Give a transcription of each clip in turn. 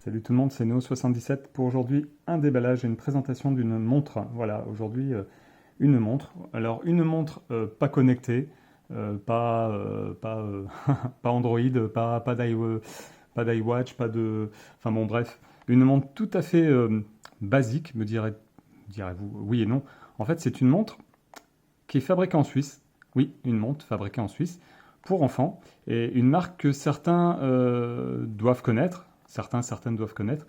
Salut tout le monde, c'est Neo77 pour aujourd'hui un déballage et une présentation d'une montre. Voilà, aujourd'hui une montre. Alors une montre pas connectée, pas Android, pas d'iWatch, pas de... Enfin bon bref, une montre tout à fait basique, direz-vous, oui et non. En fait c'est une montre qui est fabriquée en Suisse. Oui, une montre fabriquée en Suisse pour enfants et une marque que certains doivent connaître, certaines doivent connaître,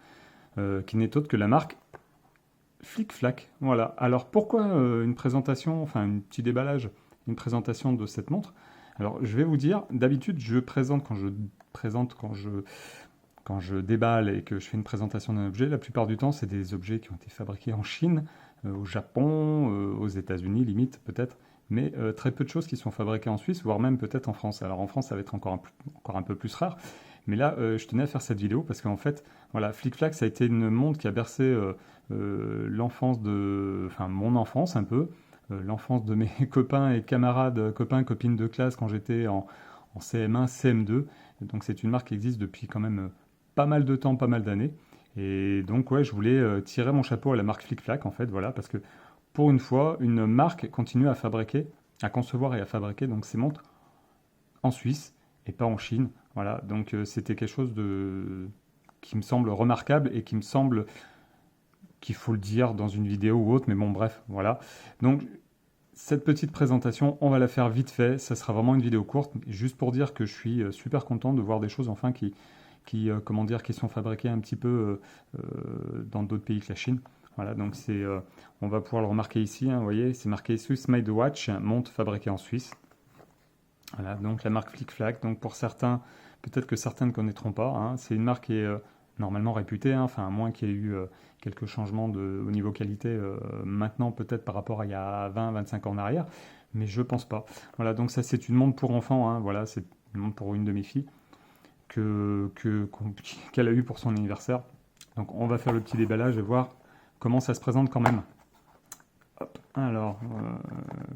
qui n'est autre que la marque Flic Flac. Voilà. Alors pourquoi une présentation, enfin un petit déballage, une présentation de cette montre? Alors je vais vous dire, d'habitude je présente quand je déballe et que je fais une présentation d'un objet, la plupart du temps c'est des objets qui ont été fabriqués en Chine, au Japon, aux États-Unis limite peut-être, mais très peu de choses qui sont fabriquées en Suisse, voire même peut-être en France. Alors en France ça va être encore un peu plus rare, mais là je tenais à faire cette vidéo parce qu'en fait, voilà, Flic Flac ça a été une montre qui a bercé enfin mon enfance un peu, l'enfance de mes copains et camarades, copains, copines de classe quand j'étais en CM1, CM2. Donc c'est une marque qui existe depuis quand même pas mal de temps, pas mal d'années. Et donc ouais, je voulais tirer mon chapeau à la marque Flic Flac en fait, voilà, parce que pour une fois, une marque continue à fabriquer, à concevoir et à fabriquer donc ces montres en Suisse et pas en Chine. Voilà, donc c'était quelque chose qui me semble remarquable et qui me semble qu'il faut le dire dans une vidéo ou autre, mais bon bref, voilà. Donc cette petite présentation, on va la faire vite fait, ça sera vraiment une vidéo courte, juste pour dire que je suis super content de voir des choses enfin comment dire, qui sont fabriquées un petit peu dans d'autres pays que la Chine. Voilà, donc on va pouvoir le remarquer ici, hein, vous voyez, c'est marqué Swiss Made Watch, montre fabriquée en Suisse. Voilà, donc la marque Flic Flac, donc pour certains, peut-être que certains ne connaîtront pas, hein, c'est une marque qui est normalement réputée, hein, enfin à moins qu'il y ait eu quelques changements au niveau qualité maintenant peut-être par rapport à il y a 20-25 ans en arrière, mais je pense pas. Voilà, donc ça c'est une montre pour enfants, hein, voilà, c'est une montre pour une de mes filles qu'elle a eu pour son anniversaire. Donc on va faire le petit déballage et voir comment ça se présente quand même. Hop, alors,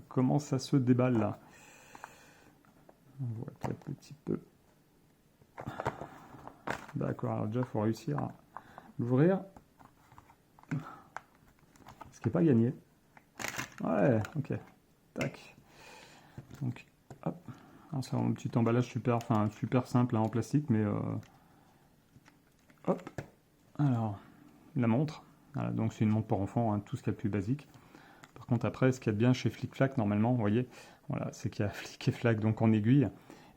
comment ça se déballe là? On voit peut-être un petit peu. D'accord, alors déjà il faut réussir à l'ouvrir. Ce qui n'est pas gagné. Ouais, ok. Tac. Donc, hop. C'est un petit emballage super simple hein, en plastique, mais hop. Alors, la montre. Voilà, donc c'est une montre pour enfants, hein, tout ce qu'il y a de plus basique. Par contre, après, ce qu'il y a de bien chez Flic Flac, normalement, vous voyez, voilà, c'est qu'il y a Flic et Flac donc en aiguille.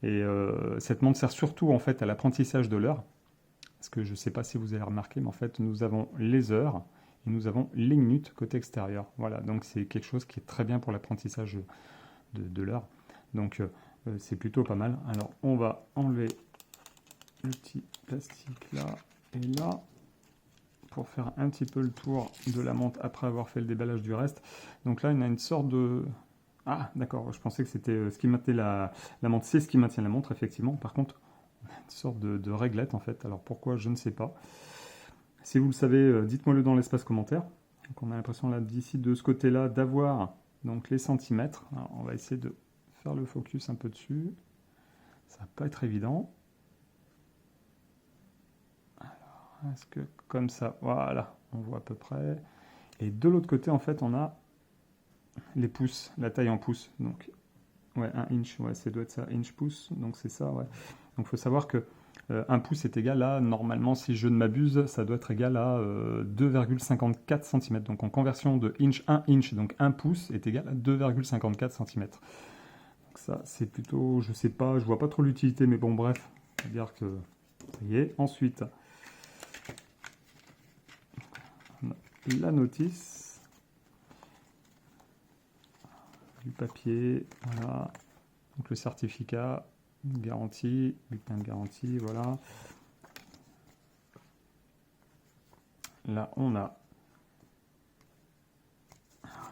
Et cette montre sert surtout en fait à l'apprentissage de l'heure. Parce que je ne sais pas si vous avez remarqué, mais en fait, nous avons les heures et nous avons les minutes côté extérieur. Voilà, donc c'est quelque chose qui est très bien pour l'apprentissage de l'heure. Donc c'est plutôt pas mal. Alors on va enlever le petit plastique là et là pour faire un petit peu le tour de la montre après avoir fait le déballage du reste. Donc là, il y a une sorte de... Ah, d'accord, je pensais que c'était ce qui maintenait la montre. C'est ce qui maintient la montre, effectivement. Par contre, on a une sorte de réglette, en fait. Alors pourquoi, je ne sais pas. Si vous le savez, dites-moi-le dans l'espace commentaire. Donc on a l'impression là, d'ici, de ce côté-là, d'avoir donc les centimètres. Alors, on va essayer de faire le focus un peu dessus. Ça va pas être évident. Est-ce que comme ça, voilà, on voit à peu près. Et de l'autre côté, en fait, on a les pouces, la taille en pouces. Donc, ouais, 1 inch, ouais, ça doit être ça, inch pouce. Donc c'est ça, ouais. Donc il faut savoir que 1 pouce est égal à, normalement, si je ne m'abuse, ça doit être égal à 2,54 cm. Donc en conversion de inch, 1 inch, donc 1 pouce est égal à 2,54 cm. Donc ça, c'est plutôt, je sais pas, je vois pas trop l'utilité, mais bon, bref, on va dire que ça y est. Ensuite, la notice, du papier, voilà, donc le certificat, garantie, bulletin de garantie, voilà. Là, on a,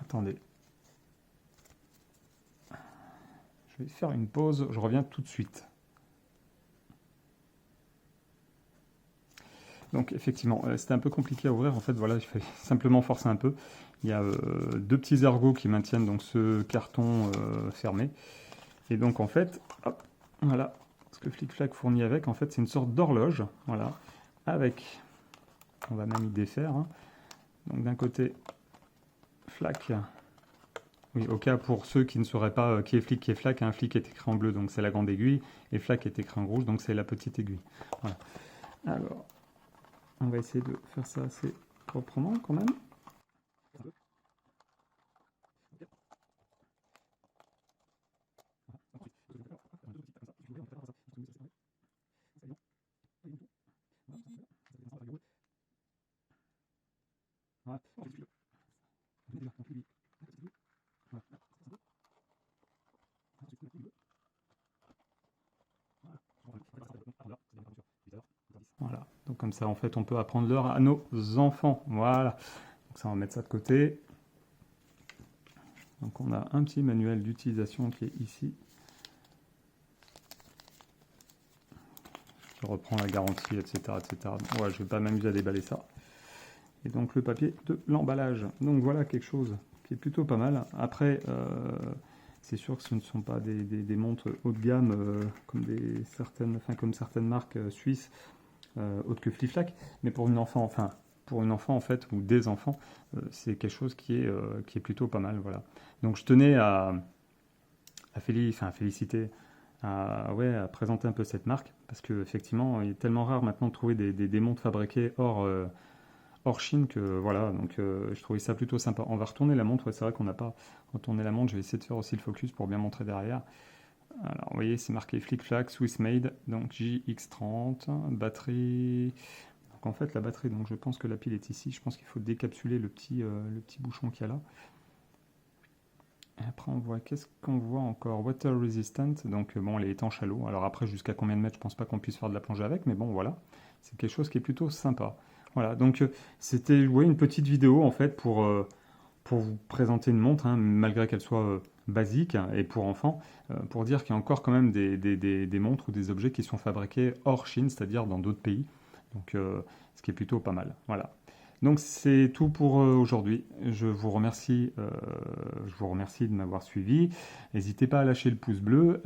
attendez, je vais faire une pause, je reviens tout de suite. Donc effectivement, c'était un peu compliqué à ouvrir. En fait, voilà, il fallait simplement forcer un peu. Il y a deux petits ergots qui maintiennent donc ce carton fermé. Et donc en fait, hop, voilà, ce que Flic Flac fournit avec, en fait, c'est une sorte d'horloge, voilà, avec On va même y défaire, hein. Donc d'un côté, flac. Oui, au cas pour ceux qui ne sauraient pas qui est flic, qui est flac, un flic est écrit en bleu, donc c'est la grande aiguille, et flac est écrit en rouge, donc c'est la petite aiguille. Voilà. Alors, on va essayer de faire ça assez proprement quand même. Voilà, donc comme ça en fait on peut apprendre l'heure à nos enfants. Voilà, donc ça on va mettre ça de côté. Donc on a un petit manuel d'utilisation qui est ici. Je reprends la garantie, etc. etc. Ouais, je ne vais pas m'amuser à déballer ça. Et donc le papier de l'emballage. Donc voilà quelque chose qui est plutôt pas mal. Après, c'est sûr que ce ne sont pas des montres haut de gamme comme certaines marques suisses, autres que Fliflac, mais pour une enfant, en fait, ou des enfants, c'est quelque chose qui est plutôt pas mal. Voilà. Donc je tenais à féliciter, à présenter un peu cette marque, parce qu'effectivement, il est tellement rare maintenant de trouver des montres fabriquées hors Chine que voilà, donc je trouvais ça plutôt sympa. On va retourner la montre, ouais, c'est vrai qu'on n'a pas retourné la montre, je vais essayer de faire aussi le focus pour bien montrer derrière. Alors, vous voyez, c'est marqué Flic Flac, Swiss Made, donc JX30, batterie. Donc en fait, la batterie, donc je pense que la pile est ici, je pense qu'il faut décapsuler le petit bouchon qu'il y a là. Et après, on voit, qu'est-ce qu'on voit encore? Water resistant, donc bon, elle est étanche à l'eau. Alors après, jusqu'à combien de mètres, je pense pas qu'on puisse faire de la plongée avec, mais bon, voilà. C'est quelque chose qui est plutôt sympa. Voilà, donc c'était une petite vidéo en fait pour vous présenter une montre, hein, malgré qu'elle soit basique et pour enfants, pour dire qu'il y a encore quand même des montres ou des objets qui sont fabriqués hors Chine, c'est-à-dire dans d'autres pays. Donc, ce qui est plutôt pas mal. Voilà. Donc c'est tout pour aujourd'hui. Je vous remercie de m'avoir suivi. N'hésitez pas à lâcher le pouce bleu.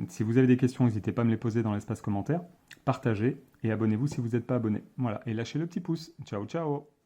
Si vous avez des questions, n'hésitez pas à me les poser dans l'espace commentaire. Partagez et abonnez-vous si vous n'êtes pas abonné. Voilà, et lâchez le petit pouce. Ciao, ciao!